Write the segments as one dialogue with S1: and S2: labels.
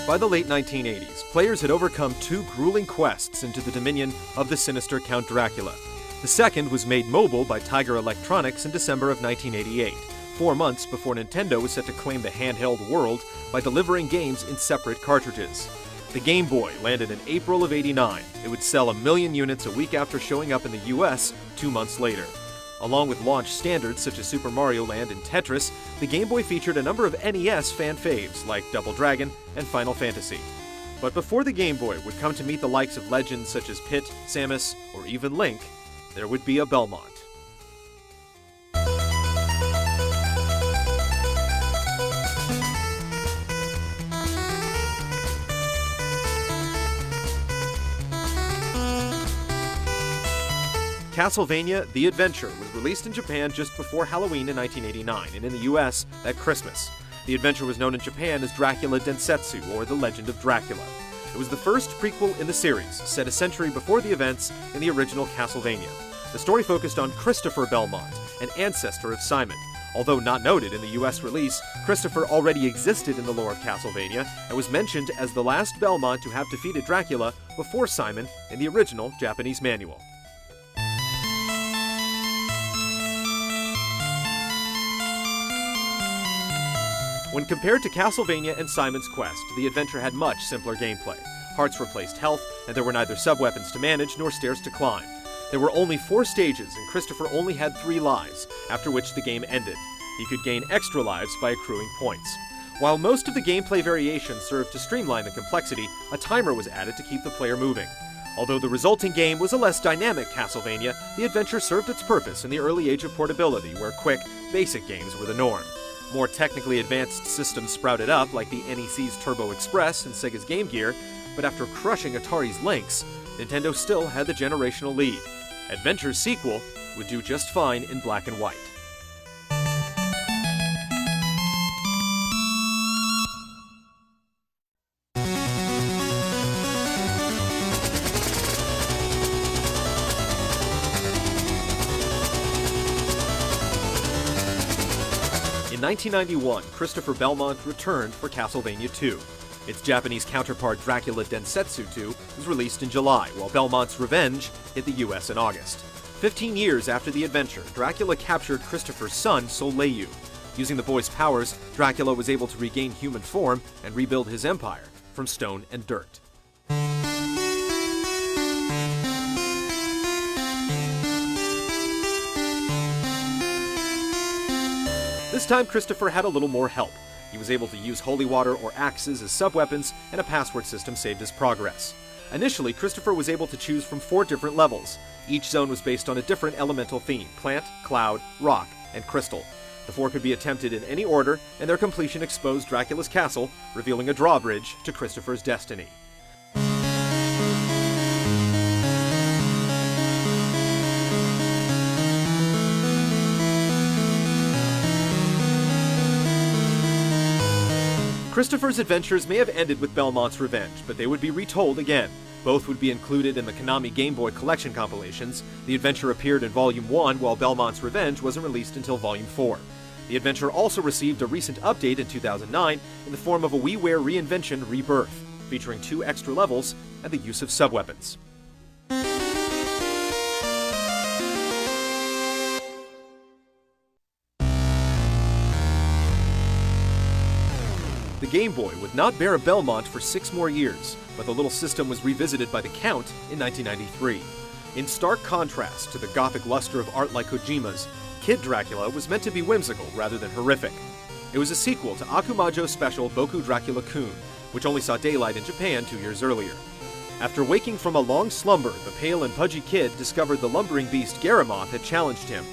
S1: By the late 1980s, players had overcome two grueling quests into the dominion of the sinister Count Dracula. The second was made mobile by Tiger Electronics in December of 1988, 4 months before Nintendo was set to claim the handheld world by delivering games in separate cartridges. The Game Boy landed in April of '89. It would sell 1 million units a week after showing up in the US 2 months later. Along with launch standards such as Super Mario Land and Tetris, the Game Boy featured a number of NES fan faves like Double Dragon and Final Fantasy. But before the Game Boy would come to meet the likes of legends such as Pit, Samus, or even Link, there would be a Belmont. Castlevania The Adventure was released in Japan just before Halloween in 1989, and in the US at Christmas. The adventure was known in Japan as Dracula Densetsu, or The Legend of Dracula. It was the first prequel in the series, set a century before the events in the original Castlevania. The story focused on Christopher Belmont, an ancestor of Simon. Although not noted in the US release, Christopher already existed in the lore of Castlevania and was mentioned as the last Belmont to have defeated Dracula before Simon in the original Japanese manual. When compared to Castlevania and Simon's Quest, the adventure had much simpler gameplay. Hearts replaced health, and there were neither sub-weapons to manage nor stairs to climb. There were only 4 stages, and Christopher only had 3 lives, after which the game ended. He could gain extra lives by accruing points. While most of the gameplay variations served to streamline the complexity, a timer was added to keep the player moving. Although the resulting game was a less dynamic Castlevania, the adventure served its purpose in the early age of portability, where quick, basic games were the norm. More technically advanced systems sprouted up, like the NEC's Turbo Express and Sega's Game Gear, but after crushing Atari's Lynx, Nintendo still had the generational lead. Adventure's sequel would do just fine in black and white. In 1991, Christopher Belmont returned for Castlevania 2. Its Japanese counterpart Dracula Densetsu 2 was released in July, while Belmont's Revenge hit the US in August. 15 years after the adventure, Dracula captured Christopher's son, Soleil. Using the boy's powers, Dracula was able to regain human form and rebuild his empire from stone and dirt. This time, Christopher had a little more help. He was able to use holy water or axes as sub-weapons, and a password system saved his progress. Initially, Christopher was able to choose from 4 different levels. Each zone was based on a different elemental theme: plant, cloud, rock, and crystal. The 4 could be attempted in any order, and their completion exposed Dracula's castle, revealing a drawbridge to Christopher's destiny. Christopher's adventures may have ended with Belmont's Revenge, but they would be retold again. Both would be included in the Konami Game Boy Collection compilations. The adventure appeared in Volume 1, while Belmont's Revenge wasn't released until Volume 4. The adventure also received a recent update in 2009 in the form of a WiiWare reinvention Rebirth, featuring 2 extra levels and the use of sub-weapons. The Game Boy would not bear a Belmont for 6 more years, but the little system was revisited by the Count in 1993. In stark contrast to the gothic luster of art like Kojima's, Kid Dracula was meant to be whimsical rather than horrific. It was a sequel to Akumajo's special Boku Dracula Kun, which only saw daylight in Japan 2 years earlier. After waking from a long slumber, the pale and pudgy kid discovered the lumbering beast Garamoth had challenged him.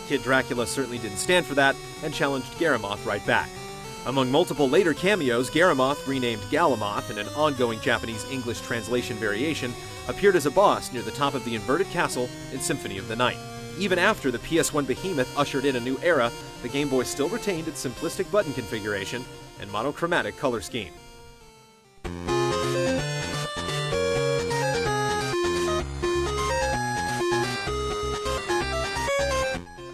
S1: Kid Dracula certainly didn't stand for that, and challenged Garamoth right back. Among multiple later cameos, Garamoth, renamed Galamoth in an ongoing Japanese-English translation variation, appeared as a boss near the top of the inverted castle in Symphony of the Night. Even after the PS1 behemoth ushered in a new era, the Game Boy still retained its simplistic button configuration and monochromatic color scheme.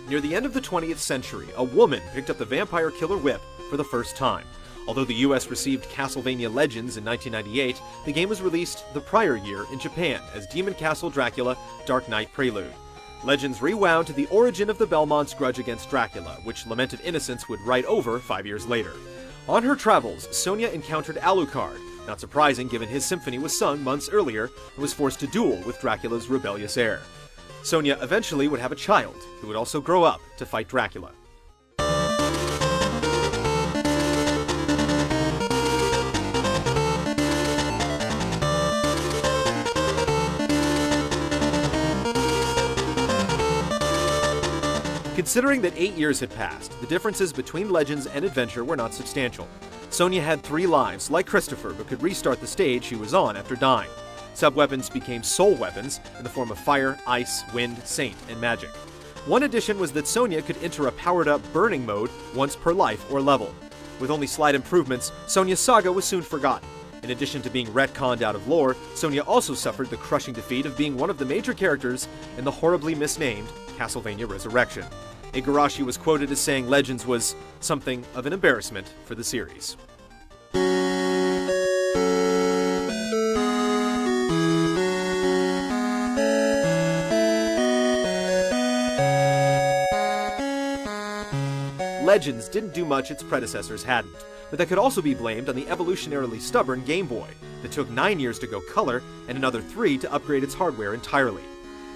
S1: Near the end of the 20th century, a woman picked up the vampire killer whip for the first time. Although the US received Castlevania Legends in 1998, the game was released the prior year in Japan as Demon Castle Dracula Dark Knight Prelude. Legends rewound to the origin of the Belmont's grudge against Dracula, which lamented innocence would write over 5 years later. On her travels, Sonia encountered Alucard, not surprising given his symphony was sung months earlier and was forced to duel with Dracula's rebellious heir. Sonia eventually would have a child, who would also grow up to fight Dracula. Considering that 8 years had passed, the differences between Legends and Adventure were not substantial. Sonia had 3 lives, like Christopher, but could restart the stage she was on after dying. Sub-weapons became soul weapons in the form of fire, ice, wind, saint, and magic. One addition was that Sonia could enter a powered-up burning mode once per life or level. With only slight improvements, Sonia's saga was soon forgotten. In addition to being retconned out of lore, Sonia also suffered the crushing defeat of being one of the major characters in the horribly misnamed Castlevania Resurrection. Igarashi was quoted as saying Legends was something of an embarrassment for the series. Legends didn't do much its predecessors hadn't, but that could also be blamed on the evolutionarily stubborn Game Boy that took 9 years to go color and another 3 to upgrade its hardware entirely.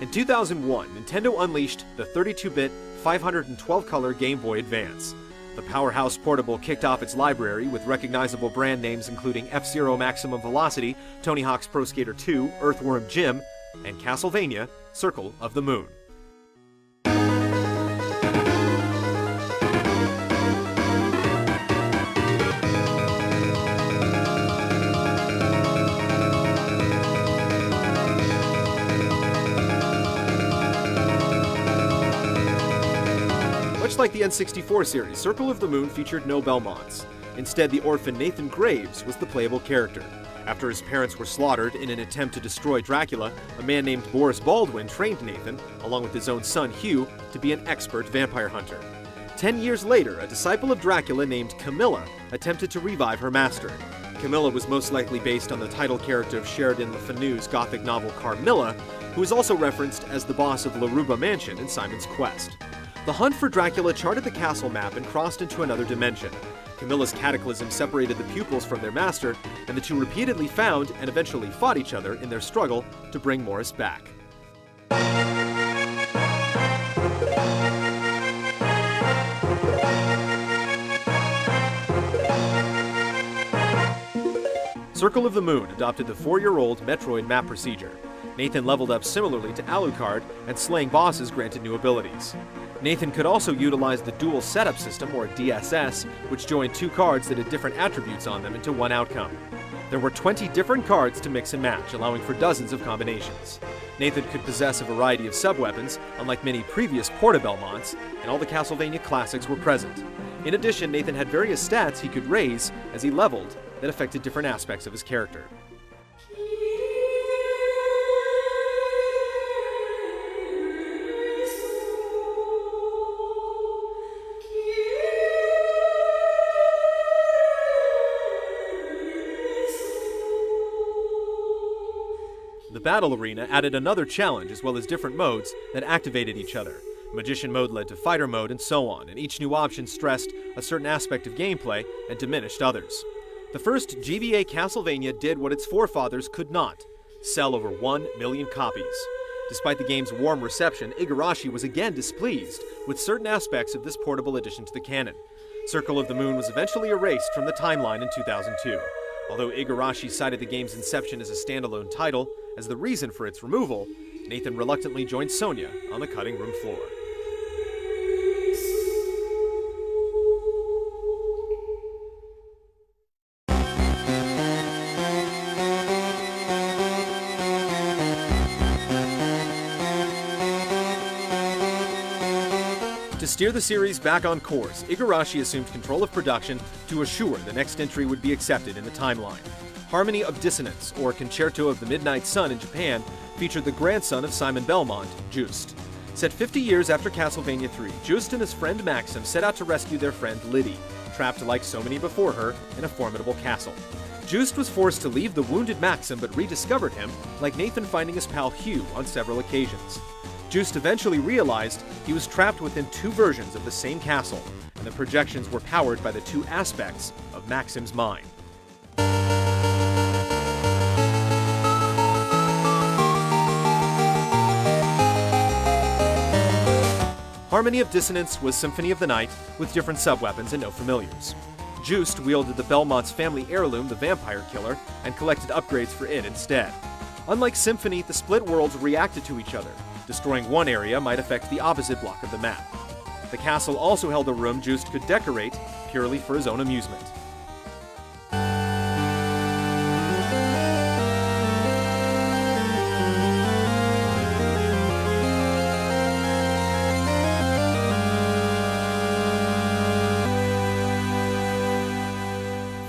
S1: In 2001, Nintendo unleashed the 32-bit 512-color Game Boy Advance. The powerhouse portable kicked off its library with recognizable brand names including F-Zero Maximum Velocity, Tony Hawk's Pro Skater 2, Earthworm Jim, and Castlevania Circle of the Moon. Much like the N64 series, Circle of the Moon featured no Belmonts. Instead, the orphan Nathan Graves was the playable character. After his parents were slaughtered in an attempt to destroy Dracula, a man named Boris Baldwin trained Nathan, along with his own son Hugh, to be an expert vampire hunter. 10 years later, a disciple of Dracula named Camilla attempted to revive her master. Camilla was most likely based on the title character of Sheridan Le Fanu's gothic novel Carmilla, who is also referenced as the boss of Laruba Mansion in Simon's Quest. The hunt for Dracula charted the castle map and crossed into another dimension. Camilla's cataclysm separated the pupils from their master, and the two repeatedly found and eventually fought each other in their struggle to bring Morris back. Circle of the Moon adopted the 4-year-old Metroid map procedure. Nathan leveled up similarly to Alucard, and slaying bosses granted new abilities. Nathan could also utilize the dual setup system, or DSS, which joined 2 cards that had different attributes on them into one outcome. There were 20 different cards to mix and match, allowing for dozens of combinations. Nathan could possess a variety of sub-weapons, unlike many previous Portabelmonts, and all the Castlevania classics were present. In addition, Nathan had various stats he could raise as he leveled that affected different aspects of his character. The Battle Arena added another challenge as well as different modes that activated each other. Magician mode led to fighter mode and so on, and each new option stressed a certain aspect of gameplay and diminished others. The first GBA Castlevania did what its forefathers could not: sell over 1 million copies. Despite the game's warm reception, Igarashi was again displeased with certain aspects of this portable addition to the canon. Circle of the Moon was eventually erased from the timeline in 2002. Although Igarashi cited the game's inception as a standalone title as the reason for its removal, Nathan reluctantly joined Sonia on the cutting room floor. To steer the series back on course, Igarashi assumed control of production to assure the next entry would be accepted in the timeline. Harmony of Dissonance, or Concerto of the Midnight Sun in Japan, featured the grandson of Simon Belmont, Just. Set 50 years after Castlevania 3, Just and his friend Maxim set out to rescue their friend Liddy, trapped like so many before her in a formidable castle. Just was forced to leave the wounded Maxim but rediscovered him, like Nathan finding his pal Hugh on several occasions. Just eventually realized he was trapped within two versions of the same castle, and the projections were powered by the two aspects of Maxim's mind. Harmony of Dissonance was Symphony of the Night with different sub-weapons and no familiars. Just wielded the Belmont's family heirloom, the Vampire Killer, and collected upgrades for it instead. Unlike Symphony, the split worlds reacted to each other. Destroying one area might affect the opposite block of the map. The castle also held a room Just could decorate purely for his own amusement.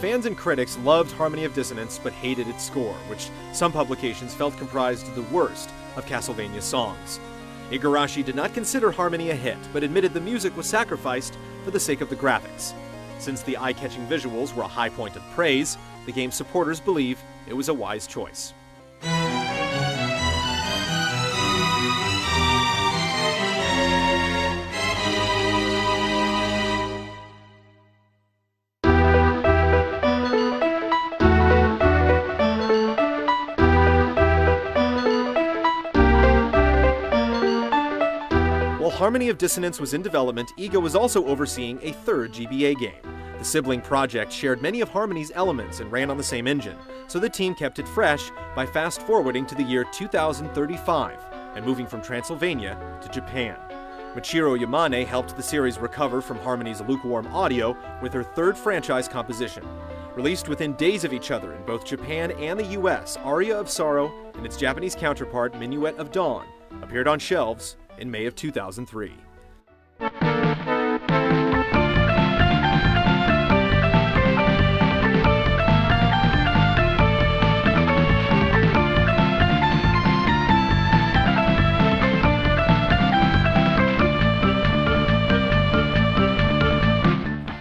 S1: Fans and critics loved Harmony of Dissonance but hated its score, which some publications felt comprised the worst of Castlevania's songs. Igarashi did not consider Harmony a hit, but admitted the music was sacrificed for the sake of the graphics. Since the eye-catching visuals were a high point of praise, the game's supporters believe it was a wise choice. Harmony of Dissonance was in development, Iga was also overseeing a third GBA game. The sibling project shared many of Harmony's elements and ran on the same engine, so the team kept it fresh by fast-forwarding to the year 2035 and moving from Transylvania to Japan. Michiro Yamane helped the series recover from Harmony's lukewarm audio with her third franchise composition. Released within days of each other in both Japan and the US, Aria of Sorrow and its Japanese counterpart, Minuet of Dawn, appeared on shelves in May of 2003.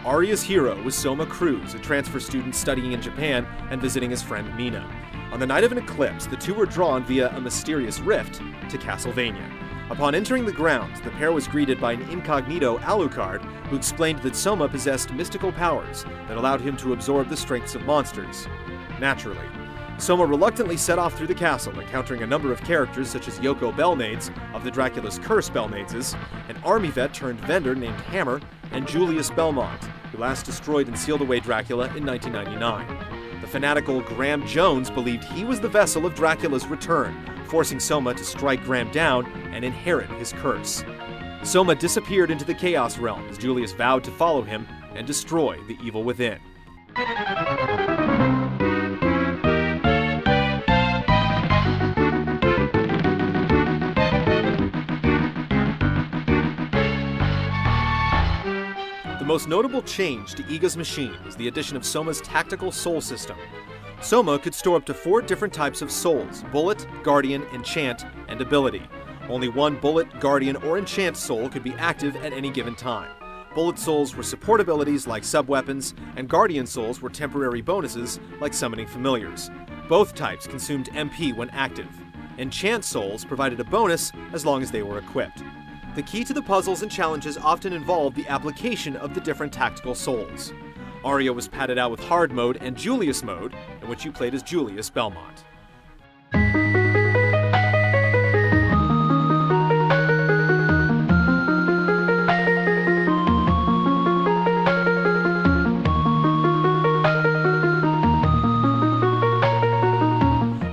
S1: Aria's hero was Soma Cruz, a transfer student studying in Japan and visiting his friend Mina. On the night of an eclipse, the two were drawn via a mysterious rift to Castlevania. Upon entering the grounds, the pair was greeted by an incognito Alucard who explained that Soma possessed mystical powers that allowed him to absorb the strengths of monsters. Naturally, Soma reluctantly set off through the castle, encountering a number of characters such as Yoko Belnades of the Dracula's Curse Belnadeses, an army vet turned vendor named Hammer, and Julius Belmont, who last destroyed and sealed away Dracula in 1999. The fanatical Graham Jones believed he was the vessel of Dracula's return, forcing Soma to strike Graham down and inherit his curse. Soma disappeared into the Chaos Realm as Julius vowed to follow him and destroy the evil within. The most notable change to Iga's machine was the addition of Soma's tactical soul system. Soma could store up to 4 different types of souls: Bullet, Guardian, Enchant, and Ability. Only one Bullet, Guardian, or Enchant soul could be active at any given time. Bullet souls were support abilities like sub-weapons, and Guardian souls were temporary bonuses like summoning familiars. Both types consumed MP when active. Enchant souls provided a bonus as long as they were equipped. The key to the puzzles and challenges often involved the application of the different tactical souls. Aria was padded out with Hard Mode and Julius Mode, in which you played as Julius Belmont.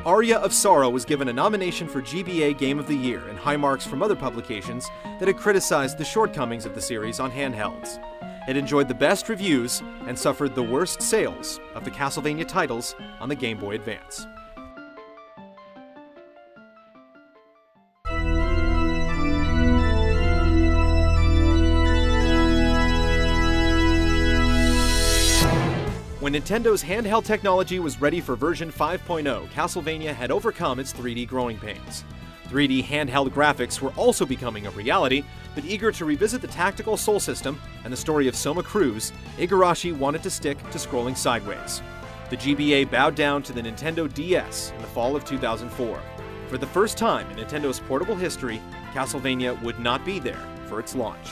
S1: Aria of Sorrow was given a nomination for GBA Game of the Year and high marks from other publications that had criticized the shortcomings of the series on handhelds. It enjoyed the best reviews and suffered the worst sales of the Castlevania titles on the Game Boy Advance. When Nintendo's handheld technology was ready for version 5.0, Castlevania had overcome its 3D growing pains. 3D handheld graphics were also becoming a reality, but eager to revisit the tactical Soul system and the story of Soma Cruz, Igarashi wanted to stick to scrolling sideways. The GBA bowed down to the Nintendo DS in the fall of 2004. For the first time in Nintendo's portable history, Castlevania would not be there for its launch.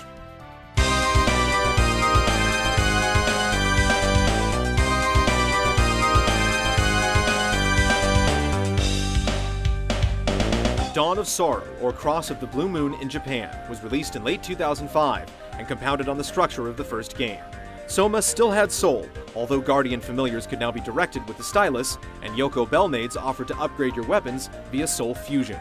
S1: Dawn of Sorrow, or Cross of the Blue Moon in Japan, was released in late 2005 and compounded on the structure of the first game. Soma still had Soul, although Guardian familiars could now be directed with the stylus, and Yoko Bellnades offered to upgrade your weapons via Soul Fusion.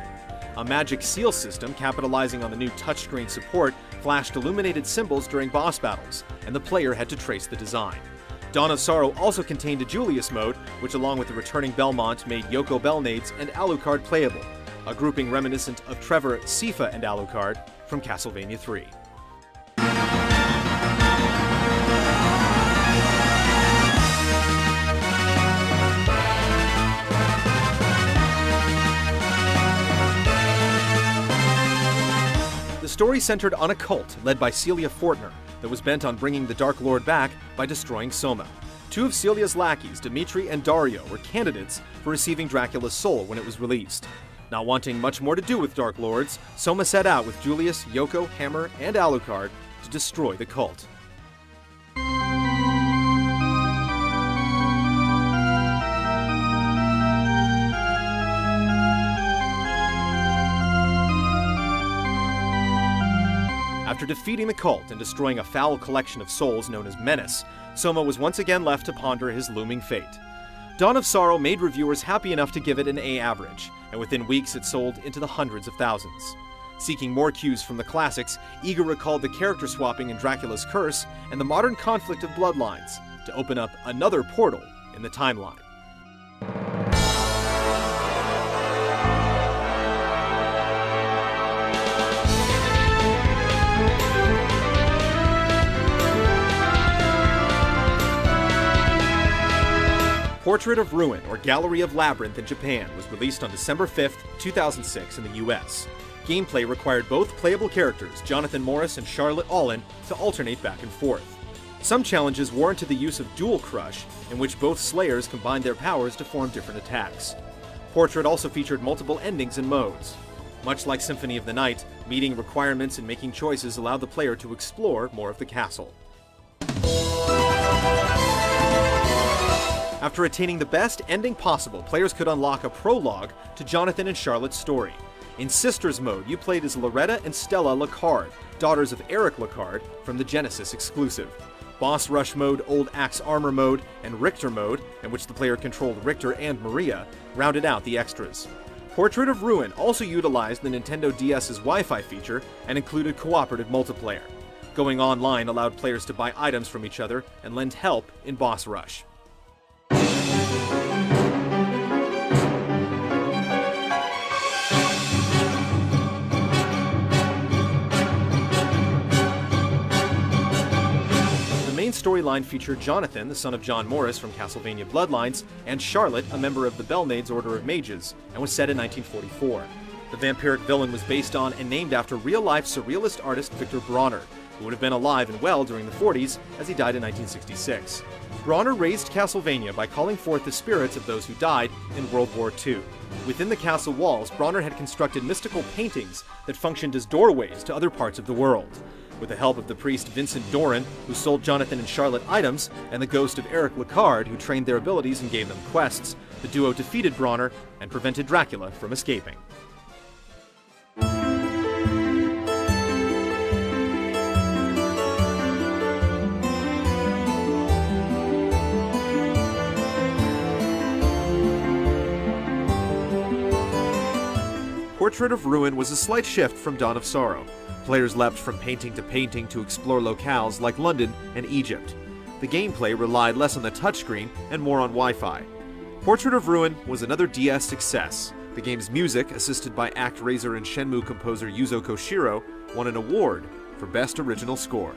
S1: A magic seal system capitalizing on the new touchscreen support flashed illuminated symbols during boss battles, and the player had to trace the design. Dawn of Sorrow also contained a Julius mode, which along with the returning Belmont made Yoko Bellnades and Alucard playable, a grouping reminiscent of Trevor, Sifa, and Alucard from Castlevania 3. The story centered on a cult led by Celia Fortner that was bent on bringing the Dark Lord back by destroying Soma. Two of Celia's lackeys, Dimitri and Dario, were candidates for receiving Dracula's soul when it was released. Not wanting much more to do with Dark Lords, Soma set out with Julius, Yoko, Hammer, and Alucard to destroy the cult. After defeating the cult and destroying a foul collection of souls known as Menace, Soma was once again left to ponder his looming fate. Dawn of Sorrow made reviewers happy enough to give it an A average, and within weeks it sold into the hundreds of thousands. Seeking more cues from the classics, Iga recalled the character swapping in Dracula's Curse and the modern conflict of bloodlines to open up another portal in the timeline. Portrait of Ruin, or Gallery of Labyrinth in Japan, was released on December 5th, 2006 in the US. Gameplay required both playable characters, Jonathan Morris and Charlotte Allen, to alternate back and forth. Some challenges warranted the use of Dual Crush, in which both Slayers combined their powers to form different attacks. Portrait also featured multiple endings and modes. Much like Symphony of the Night, meeting requirements and making choices allowed the player to explore more of the castle. After attaining the best ending possible, players could unlock a prologue to Jonathan and Charlotte's story. In Sisters mode, you played as Loretta and Stella Lacard, daughters of Eric Lacard, from the Genesis exclusive. Boss Rush mode, Old Axe Armor mode, and Richter mode, in which the player controlled Richter and Maria, rounded out the extras. Portrait of Ruin also utilized the Nintendo DS's Wi-Fi feature and included cooperative multiplayer. Going online allowed players to buy items from each other and lend help in Boss Rush. The main storyline featured Jonathan, the son of John Morris from Castlevania Bloodlines, and Charlotte, a member of the Bellnades Order of Mages, and was set in 1944. The vampiric villain was based on and named after real-life surrealist artist Victor Bronner, who would have been alive and well during the 40s as he died in 1966. Bronner raised Castlevania by calling forth the spirits of those who died in World War II. Within the castle walls, Bronner had constructed mystical paintings that functioned as doorways to other parts of the world. With the help of the priest Vincent Doran, who sold Jonathan and Charlotte items, and the ghost of Eric Lacard, who trained their abilities and gave them quests, the duo defeated Bronner and prevented Dracula from escaping. Portrait of Ruin was a slight shift from Dawn of Sorrow. Players leapt from painting to explore locales like London and Egypt. The gameplay relied less on the touchscreen and more on Wi-Fi. Portrait of Ruin was another DS success. The game's music, assisted by ActRaiser and Shenmue composer Yuzo Koshiro, won an award for Best Original Score.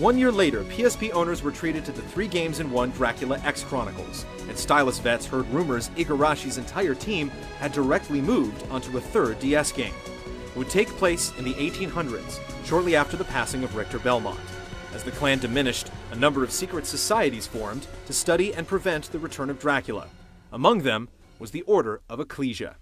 S1: 1 year later, PSP owners were treated to the 3-games-in-1 Dracula X Chronicles, and stylus vets heard rumors Igarashi's entire team had directly moved onto a third DS game. It would take place in the 1800s, shortly after the passing of Richter Belmont. As the clan diminished, a number of secret societies formed to study and prevent the return of Dracula. Among them was the Order of Ecclesia.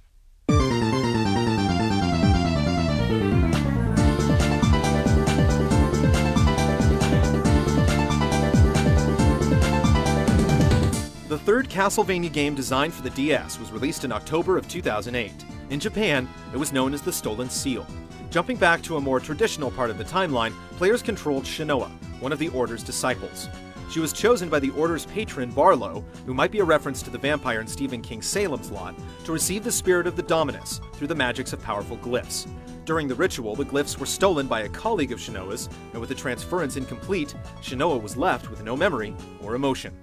S1: The third Castlevania game designed for the DS was released in October of 2008. In Japan, it was known as the Stolen Seal. Jumping back to a more traditional part of the timeline, players controlled Shinoa, one of the Order's disciples. She was chosen by the Order's patron Barlow, who might be a reference to the vampire in Stephen King's Salem's Lot, to receive the spirit of the Dominus through the magics of powerful glyphs. During the ritual, the glyphs were stolen by a colleague of Shinoa's, and with the transference incomplete, Shinoa was left with no memory or emotion.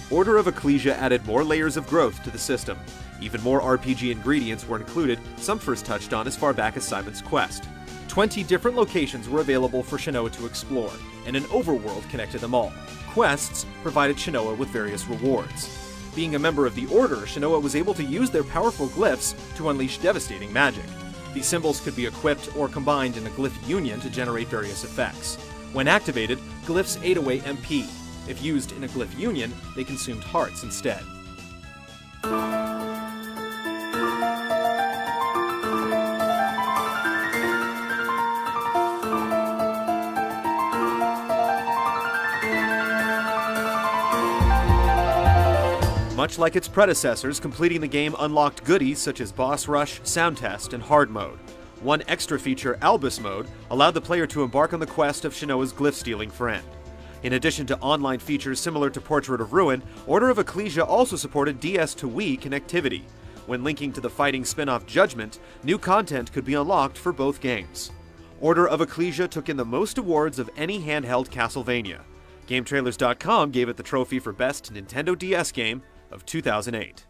S1: Order of Ecclesia added more layers of growth to the system. Even more RPG ingredients were included, some first touched on as far back as Simon's Quest. 20 different locations were available for Shinoa to explore, and an overworld connected them all. Quests provided Shinoa with various rewards. Being a member of the Order, Shinoa was able to use their powerful glyphs to unleash devastating magic. These symbols could be equipped or combined in a glyph union to generate various effects. When activated, glyphs ate away MP. If used in a glyph union, they consumed hearts instead. Much like its predecessors, completing the game unlocked goodies such as Boss Rush, Sound Test, and Hard Mode. One extra feature, Albus Mode, allowed the player to embark on the quest of Shinoa's glyph-stealing friend. In addition to online features similar to Portrait of Ruin, Order of Ecclesia also supported DS to Wii connectivity. When linking to the fighting spin-off Judgment, new content could be unlocked for both games. Order of Ecclesia took in the most awards of any handheld Castlevania. GameTrailers.com gave it the trophy for Best Nintendo DS Game of 2008.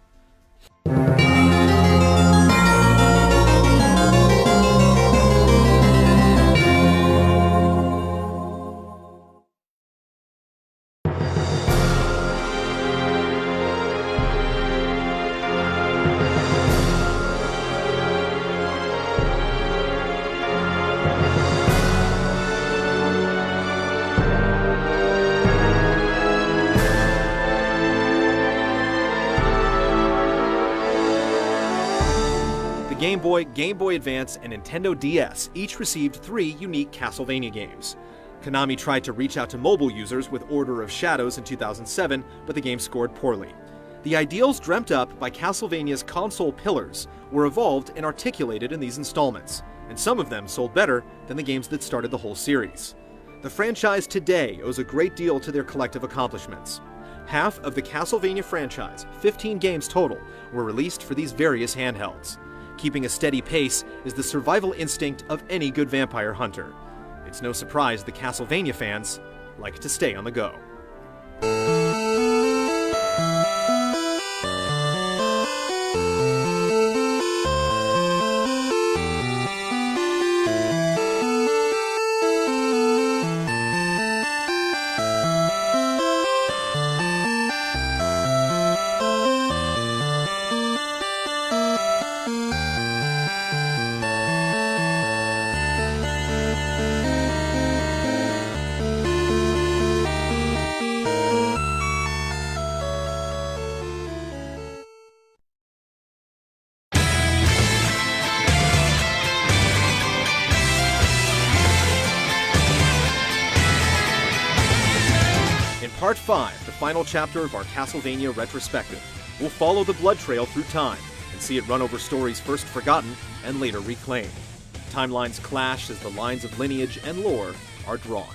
S1: Game Boy, Game Boy Advance, and Nintendo DS each received 3 unique Castlevania games. Konami tried to reach out to mobile users with Order of Shadows in 2007, but the game scored poorly. The ideals dreamt up by Castlevania's console pillars were evolved and articulated in these installments, and some of them sold better than the games that started the whole series. The franchise today owes a great deal to their collective accomplishments. Half of the Castlevania franchise, 15 games total, were released for these various handhelds. Keeping a steady pace is the survival instinct of any good vampire hunter. It's no surprise the Castlevania fans like to stay on the go. Part 5, the final chapter of our Castlevania Retrospective. We'll follow the blood trail through time and see it run over stories first forgotten and later reclaimed. Timelines clash as the lines of lineage and lore are drawn.